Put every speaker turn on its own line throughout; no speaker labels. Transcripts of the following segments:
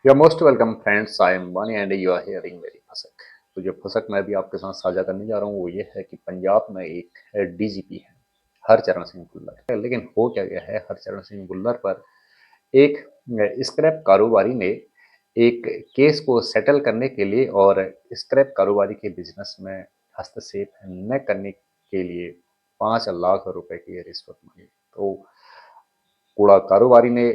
You are most welcome friends, I am Wani and you are hearing मेरी फसक। तो जो फसक मैं भी आपके साथ साझा करने जा रहा हूँ वो ये है कि पंजाब में एक डीजीपी है हरचरण सिंह भुल्लर। लेकिन हो क्या गया है, हरचरण सिंह भुल्लर पर एक स्क्रैप कारोबारी ने एक केस को सेटल करने के लिए और स्क्रैप कारोबारी के बिजनेस में हस्तक्षेप न करने के लिए 5 लाख रुपए की रिश्वत मांगी। तो कूड़ा कारोबारी ने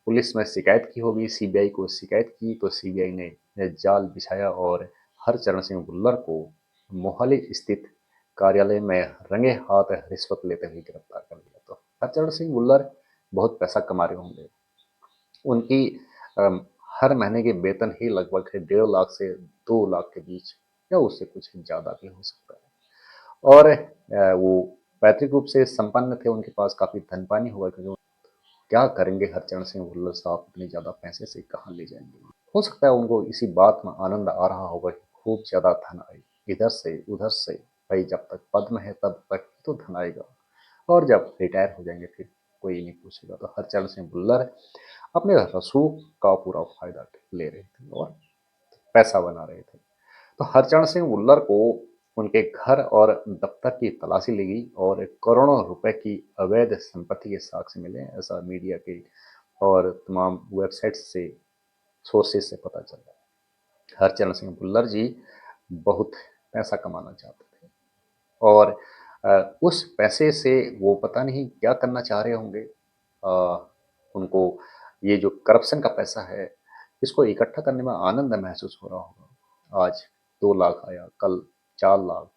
पुलिस में शिकायत की होगी, सीबीआई को शिकायत की तो सीबीआई ने जाल बिछाया और हरचरण सिंह भुल्लर को मोहाली स्थित कार्यालय में रंगे हाथ रिश्वत लेते हुए गिरफ्तार कर लिया। तो हरचरण सिंह भुल्लर बहुत पैसा कमा रहे होंगे। उनकी अम, हर महीने के वेतन ही लगभग 1.5 लाख से 2 लाख के बीच या उससे कुछ ज़्यादा भी हो सकता है। और वो पैतृक रूप से संपन्न थे, उनके पास काफ़ी धन पानी हुआ, क्योंकि क्या करेंगे हरचरण सिंह भुल्लर साहब, इतने ज़्यादा पैसे से कहाँ ले जाएंगे। हो सकता है उनको इसी बात में आनंद आ रहा होगा कि खूब ज़्यादा धन आए इधर से उधर से। भाई जब तक पद में है तब तक ही तो धन आएगा, और जब रिटायर हो जाएंगे फिर कोई नहीं पूछेगा। तो हरचरण सिंह भुल्लर अपने रसूख का पूरा फायदा ले रहे थे और पैसा बना रहे थे। तो हरचरण सिंह भुल्लर को उनके घर और दफ्तर की तलाशी ली गई और करोड़ों रुपए की अवैध संपत्ति के साक्ष्य मिले, ऐसा मीडिया के और तमाम वेबसाइट्स से सोर्सेज से पता चल रहा है। हरचरण सिंह भुल्लर जी बहुत पैसा कमाना चाहते थे और उस पैसे से वो पता नहीं क्या करना चाह रहे होंगे। उनको ये जो करप्शन का पैसा है इसको इकट्ठा करने में आनंद महसूस हो रहा होगा। आज 2 लाख आया, कल 4 लाख,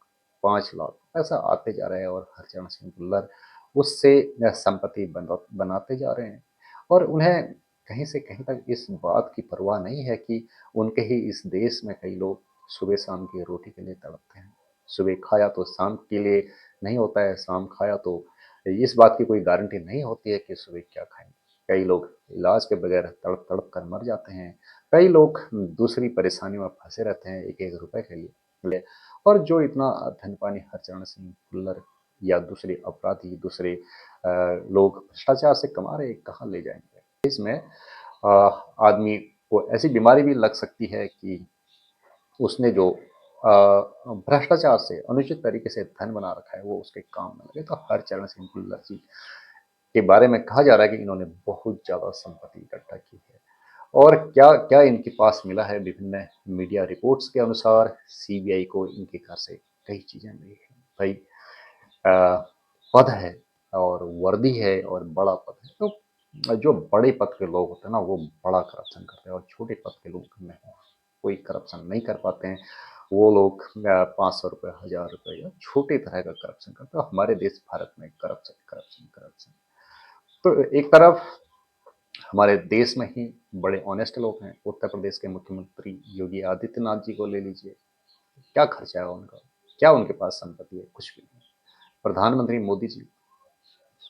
5 लाख, ऐसा आते जा रहे हैं और हरचरण सिंह भुल्लर उससे संपत्ति बनाते जा रहे हैं। और उन्हें कहीं से कहीं तक इस बात की परवाह नहीं है कि उनके ही इस देश में कई लोग सुबह शाम की रोटी के लिए तड़पते हैं। सुबह खाया तो शाम के लिए नहीं होता है, शाम खाया तो इस बात की कोई गारंटी नहीं होती है कि सुबह क्या खाएंगे। कई लोग इलाज के बगैर तड़प तड़प कर मर जाते हैं। कई लोग दूसरी परेशानियों में फंसे रहते हैं एक एक रुपए के लिए। और जो इतना धन पानी हरचरण सिंह भुल्लर या दूसरे अपराधी, दूसरे लोग भ्रष्टाचार से कमा रहे, कहाँ ले जाएंगे। इसमें आदमी को ऐसी बीमारी भी लग सकती है कि उसने जो भ्रष्टाचार से अनुचित तरीके से धन बना रखा है वो उसके काम में लगे। तो हरचरण सिंह भुल्लर जी के बारे में कहा जा रहा है कि इन्होंने बहुत ज्यादा संपत्ति इकट्ठा की है। और क्या क्या इनके पास मिला है, विभिन्न मीडिया रिपोर्ट्स के अनुसार सीबीआई को इनके घर से कई चीजें मिली है। भाई पद है और वर्दी है और बड़ा पद है, तो जो बड़े पद के लोग होते हैं ना वो बड़ा करप्शन करते हैं और छोटे पद के लोग नहीं, कोई करप्शन नहीं कर पाते हैं। वो लोग 500 रुपये, 1000 रुपये या छोटे तरह का करप्शन करते हैं। हमारे देश भारत में करप्शन करप्शन करप्शन। तो एक तरफ हमारे देश में ही बड़े ऑनेस्ट लोग हैं। उत्तर प्रदेश के मुख्यमंत्री योगी आदित्यनाथ जी को ले लीजिए, क्या खर्चा है उनका, क्या उनके पास संपत्ति है, कुछ भी नहीं। प्रधानमंत्री मोदी जी,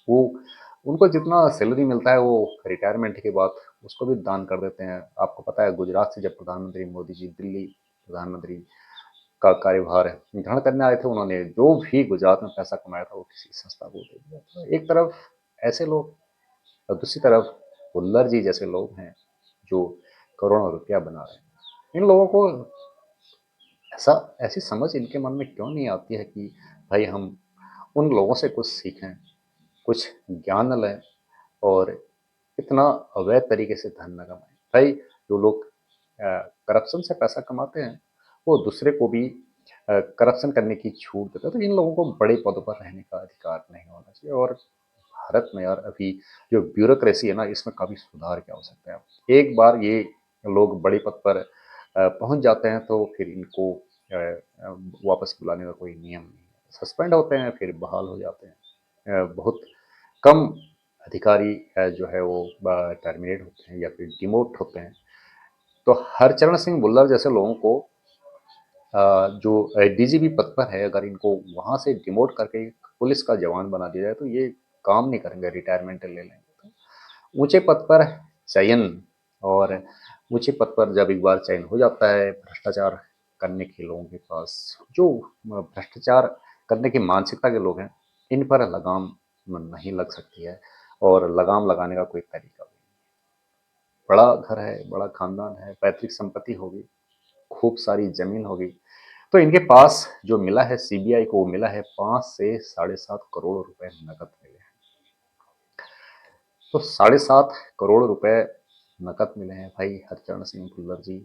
वो उनको जितना सैलरी मिलता है वो रिटायरमेंट के बाद उसको भी दान कर देते हैं। आपको पता है गुजरात से जब प्रधानमंत्री मोदी जी दिल्ली प्रधानमंत्री का कार्यभार ग्रहण करने आए थे, उन्होंने जो भी गुजरात में पैसा कमाया था वो किसी संस्था को दे दिया। तो एक तरफ ऐसे लोग और दूसरी तरफ भुल्लर जी जैसे लोग हैं जो करोड़ों रुपया बना रहे हैं। इन लोगों को ऐसा ऐसी समझ इनके मन में क्यों नहीं आती है कि भाई हम उन लोगों से कुछ सीखें, कुछ ज्ञान लें और इतना अवैध तरीके से धन न कमाएं। भाई जो लोग करप्शन से पैसा कमाते हैं वो दूसरे को भी करप्शन करने की छूट देते हैं। तो इन लोगों को बड़े पदों पर रहने का अधिकार नहीं होना चाहिए। और भारत में यार अभी जो ब्यूरोक्रेसी है ना, इसमें काफ़ी सुधार की आवश्यकता है। एक बार ये लोग बड़े पद पर पहुंच जाते हैं तो फिर इनको वापस बुलाने का कोई नियम नहीं है। सस्पेंड होते हैं फिर बहाल हो जाते हैं। बहुत कम अधिकारी जो है वो टर्मिनेट होते हैं या फिर डिमोट होते हैं। तो हरचरण सिंह भुल्लर जैसे लोगों को जो डीजीपी पद पर है, अगर इनको वहां से डिमोट करके पुलिस का जवान बना दिया जाए तो ये काम नहीं करेंगे, रिटायरमेंट ले लेंगे। तो ऊंचे पद पर चयन, और ऊंचे पद पर जब एक बार चयन हो जाता है, भ्रष्टाचार करने के लोगों के पास, जो भ्रष्टाचार करने की मानसिकता के लोग हैं, इन पर लगाम नहीं लग सकती है और लगाम लगाने का कोई तरीका भी नहीं। बड़ा घर है, बड़ा खानदान है, पैतृक संपत्ति होगी, खूब सारी ज़मीन होगी। तो इनके पास जो मिला है सीबीआई को, वो मिला है 5 से साढ़े 7 करोड़ रुपए नकद मिले हैं। तो साढ़े 7 करोड़ रुपए नकद मिले हैं भाई हरचरण सिंह भुल्लर जी,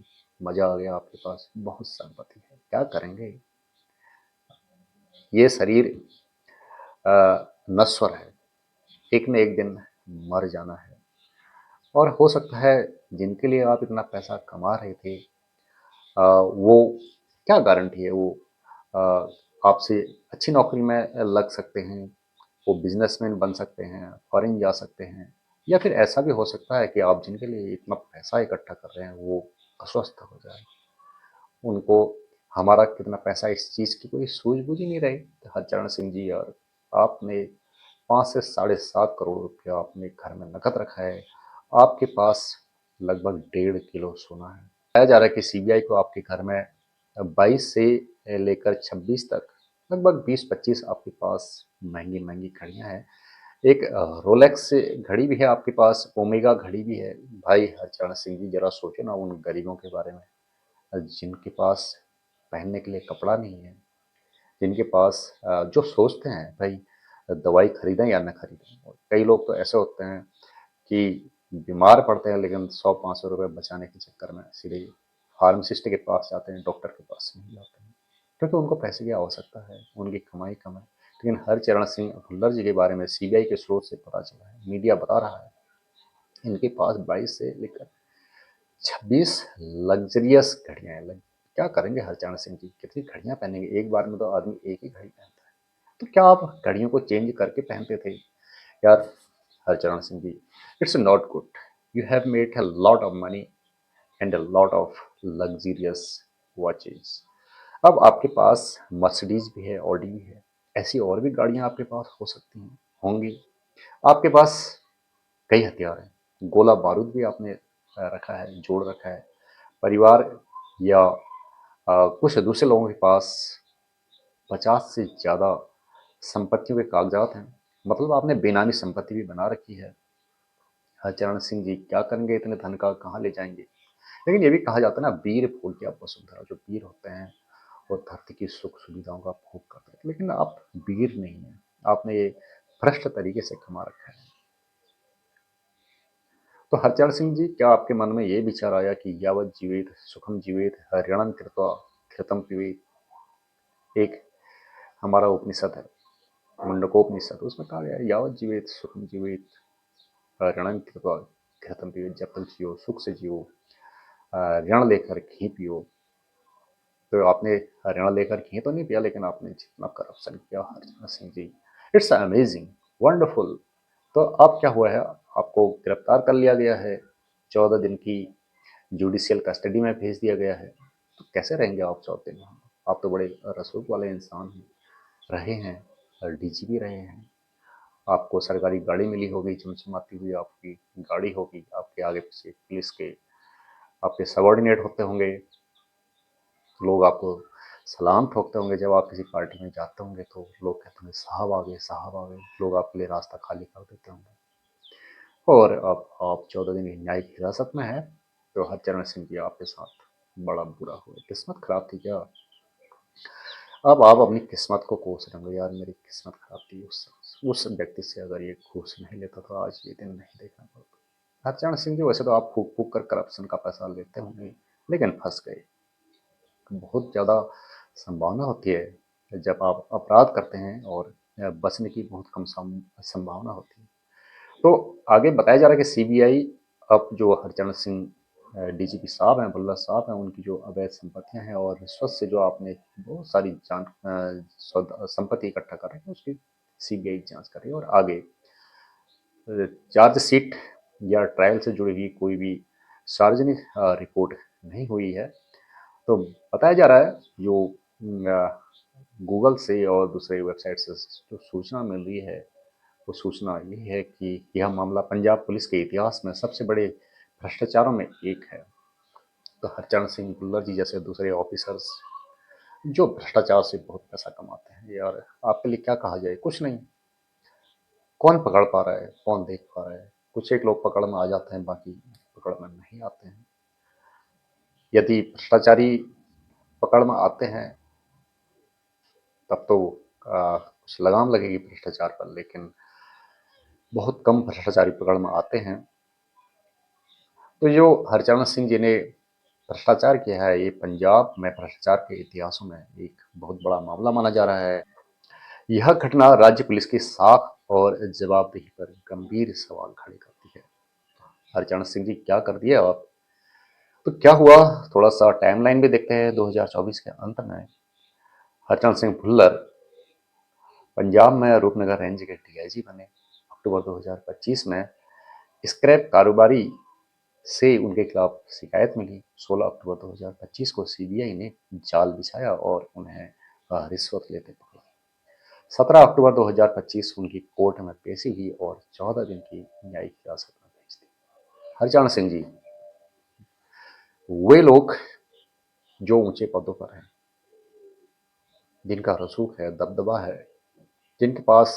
मज़ा आ गया आपके पास, बहुत संपत्ति है, क्या करेंगे? ये शरीर नश्वर है, एक न एक दिन मर जाना है। और हो सकता है जिनके लिए आप इतना पैसा कमा रहे थे, वो क्या गारंटी है वो अ, आपसे अच्छी नौकरी में लग सकते हैं, वो बिजनेसमैन बन सकते हैं, फॉरेन जा सकते हैं, या फिर ऐसा भी हो सकता है कि आप जिनके लिए इतना पैसा इकट्ठा कर रहे हैं वो अस्वस्थ हो जाए, उनको हमारा कितना पैसा इस चीज़ की कोई सूझबूझ ही नहीं रही। तो हरचरण सिंह जी यार, आपने 5 से साढ़े 7 करोड़ रुपया अपने घर में नकद रखा है, आपके पास लगभग 1.5 किलो सोना है। बताया जा रहा है कि सीबीआई को आपके घर में 22 से लेकर 26 तक लगभग 20-25 आपके पास महंगी महंगी घड़ियां हैं। एक रोलेक्स घड़ी भी है आपके पास, ओमेगा घड़ी भी है। भाई हरचरण सिंह जी जरा सोचो ना उन गरीबों के बारे में, जिनके पास पहनने के लिए कपड़ा नहीं है, जिनके पास जो सोचते हैं भाई दवाई खरीदें या न खरीदें। और कई लोग तो ऐसे होते हैं कि बीमार पड़ते हैं लेकिन 100-500 रुपये बचाने के चक्कर में सीधे फार्मासिस्ट के पास जाते हैं, डॉक्टर के पास नहीं जाते हैं, क्योंकि उनको पैसे की आवश्यकता है, उनकी कमाई कम है। लेकिन हरचरण सिंह भुल्लर जी के बारे में सीबीआई के स्रोत से पता चला है, मीडिया बता रहा है, इनके पास 22 से लेकर 26 लग्जरियस घड़ियां हैं। क्या करेंगे हरचरण सिंह जी, कितनी घड़ियां पहनेंगे? एक बार में तो आदमी एक ही घड़ी पहनता है, तो क्या आप घड़ियों को चेंज करके पहनते थे? यार Harcharan Singh ji, it's not good. You have made a lot of money and a lot of luxurious watches. अब आपके पास मर्सिडीज भी है, ऑडी भी है, ऐसी और भी गाड़ियां आपके पास हो सकती हैं, होंगी। आपके पास कई हथियार हैं, गोला बारूद भी आपने रखा है, जोड़ रखा है। परिवार या कुछ दूसरे लोगों के पास 50 से ज़्यादा संपत्तियों के कागजात हैं, मतलब आपने बेनामी संपत्ति भी बना रखी है। हरचरण सिंह जी क्या करेंगे इतने धन का, कहाँ ले जाएंगे? लेकिन ये भी कहा जाता है ना, वीर फूल की आप वसुंधरा, जो वीर होते हैं वो धरती की सुख सुविधाओं का भोग करते हैं, लेकिन आप वीर नहीं हैं, आपने ये भ्रष्ट तरीके से कमा रखा है। तो हरचरण सिंह जी, क्या आपके मन में ये विचार आया कि यावत जीवेत सुखम जीवेत हरिणं कृत्वा घृतं पिबेत? एक हमारा उपनिषद है, मुंडकोपनिषद, उसमें कहा गया है यावत जीवेत सुखम जीवेत हरिणं कृत्वा घृतं पिबेत, जब तक जियो सुख से जियो, ऋण लेकर घी पियो। तो आपने ऋण लेकर घी तो नहीं पिया, लेकिन आपने जितना करप्शन किया Harcharan Singh ji, it's amazing, wonderful. तो अब क्या हुआ है, आपको गिरफ्तार कर लिया गया है, 14 दिन की जुडिशियल कस्टडी में भेज दिया गया है। तो कैसे रहेंगे आप 14 दिन वहाँ? आप तो बड़े रसूख वाले इंसान हैं, रहे हैं, और डीजीपी रहे हैं, आपको सरकारी गाड़ी मिली होगी, चमचमाती हुई आपकी गाड़ी होगी, आपके आगे पीछे पुलिस के आपके सबॉर्डिनेट होते होंगे, लोग आपको सलाम ठोकते होंगे, जब आप किसी पार्टी में जाते होंगे तो लोग कहते होंगे साहब आ गए, साहब आ गए, लोग आपके लिए रास्ता खाली कर देते होंगे। और अब आप 14 दिन की न्यायिक हिरासत में हैं, तो हरचरण सिंह जी आपके साथ बड़ा बुरा हुआ, किस्मत खराब थी क्या? अब आप अपनी किस्मत को कोस रहे होंगे, यार मेरी किस्मत खराब थी, उस व्यक्ति से अगर ये घूस नहीं लेता तो आज ये दिन नहीं देखना पड़ता। हरचरण सिंह जी, वैसे तो आप फूक फूक कर करप्शन का पैसा लेते होंगे, लेकिन फंस गए। बहुत ज़्यादा संभावना होती है जब आप अपराध करते हैं, और बचने की बहुत कम संभावना होती है। तो आगे बताया जा रहा है कि सीबीआई अब जो हरचरण सिंह डीजीपी साहब हैं, भुल्लर साहब हैं, उनकी जो अवैध संपत्तियां हैं और रिश्वत से जो आपने बहुत सारी संपत्ति इकट्ठा कर रहे हैं, उसकी सीबीआई जांच कर रही है। और आगे चार्जशीट या ट्रायल से जुड़ी हुई कोई भी सार्वजनिक रिपोर्ट नहीं हुई है। तो बताया जा रहा है जो गूगल से और दूसरे वेबसाइट से जो सूचना मिल रही है, वो सूचना ये है कि यह मामला पंजाब पुलिस के इतिहास में सबसे बड़े भ्रष्टाचारों में एक है। तो हरचरण सिंह भुल्लर जी जैसे दूसरे ऑफिसर्स जो भ्रष्टाचार से बहुत पैसा कमाते हैं, यार आपके लिए क्या कहा जाए, कुछ नहीं। कौन पकड़ पा रहा है, कौन देख पा रहा है? कुछ एक लोग पकड़ में आ जाते हैं, बाकी पकड़ में नहीं आते हैं। यदि भ्रष्टाचारी पकड़ में आते हैं तब तो कुछ लगाम लगेगी भ्रष्टाचार पर, लेकिन बहुत कम भ्रष्टाचारी पकड़ में आते हैं। तो जो हरचरण सिंह जी ने भ्रष्टाचार किया है, ये पंजाब में भ्रष्टाचार के इतिहासों में एक बहुत बड़ा मामला माना जा रहा है। यह घटना राज्य पुलिस की साख और जवाबदेही पर गंभीर सवाल खड़े करती है। हरचरण सिंह जी क्या कर दिए आप? तो क्या हुआ, थोड़ा सा टाइमलाइन भी देखते हैं। 2024 के अंत में हरचरण सिंह भुल्लर पंजाब में रूपनगर रेंज के डीआईजी बने। अक्टूबर 2025 में स्क्रैप कारोबारी से उनके खिलाफ शिकायत मिली। 16 अक्टूबर 2025 को सीबीआई ने जाल बिछाया और उन्हें रिश्वत लेते पकड़ा। 17 अक्टूबर 2025 उनकी कोर्ट में पेशी हुई और 14 दिन की न्यायिक हिरासत में भेज दी। हरचरण सिंह जी वे लोग जो ऊंचे पदों पर हैं, जिनका रसूख है, दबदबा है, जिनके पास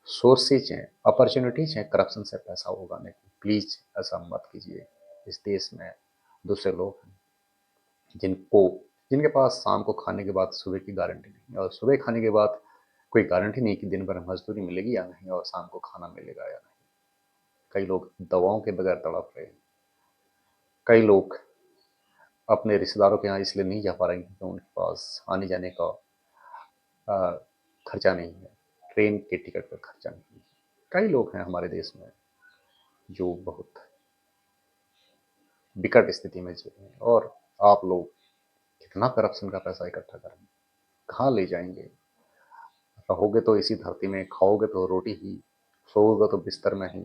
सोर्सेज हैं, अपॉर्चुनिटीज हैं करप्शन से पैसा उगाने की, प्लीज ऐसा मत कीजिए। इस देश में दूसरे लोग हैं जिनके पास शाम को खाने के बाद सुबह की गारंटी नहीं, और सुबह खाने के बाद कोई गारंटी नहीं कि दिन भर मजदूरी मिलेगी या नहीं और शाम को खाना मिलेगा या नहीं। कई लोग दवाओं के बगैर तड़प रहे हैं। कई लोग अपने रिश्तेदारों के यहाँ इसलिए नहीं जा पा रहे हैं क्योंकि उनके पास आने जाने का खर्चा नहीं है, ट्रेन के टिकट का खर्चा नहीं है। कई लोग हैं हमारे देश में जो बहुत विकट स्थिति में जी रहे हैं, और आप लोग कितना करप्शन का पैसा इकट्ठा करेंगे, कहाँ ले जाएंगे? रहोगे तो इसी धरती में, खाओगे तो रोटी ही, सोओगे तो बिस्तर में ही।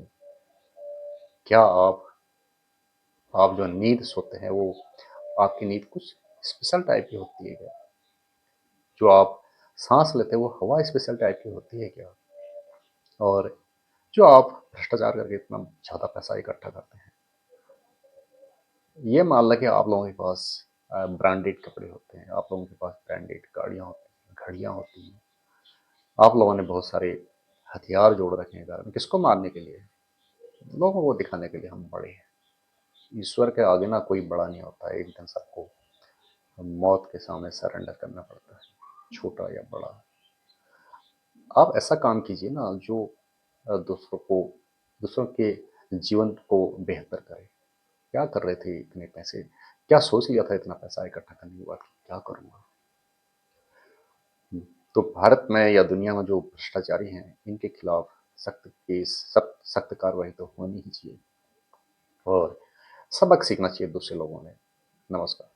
क्या आप जो नींद सोते हैं वो आपकी नींद कुछ स्पेशल टाइप की होती है क्या? जो आप सांस लेते हैं वो हवा स्पेशल टाइप की होती है क्या? और जो आप भ्रष्टाचार करके इतना ज़्यादा पैसा इकट्ठा करते हैं, ये मान लें कि आप लोगों के पास ब्रांडेड कपड़े होते हैं, आप लोगों के पास ब्रांडेड गाड़ियाँ होती हैं, घड़ियाँ होती हैं, आप लोगों ने बहुत सारे हथियार जोड़ रखे हैं घर में, किसको मारने के लिए? लोगों को दिखाने के लिए हम बड़े हैं। ईश्वर के आगे ना कोई बड़ा नहीं होता है, एक दिन सबको मौत के सामने सरेंडर करना पड़ता है, छोटा या बड़ा। आप ऐसा काम कीजिए ना जो दूसरों के जीवन को बेहतर करे। क्या कर रहे थे इतने पैसे? क्या सोच लिया था इतना पैसा इकट्ठा करने के बाद क्या करूँगा? तो भारत में या दुनिया में जो भ्रष्टाचारी हैं, इनके खिलाफ सख्त केस, सख्त कार्रवाई तो होनी ही चाहिए और सबक सीखना चाहिए दूसरे लोगों ने। नमस्कार।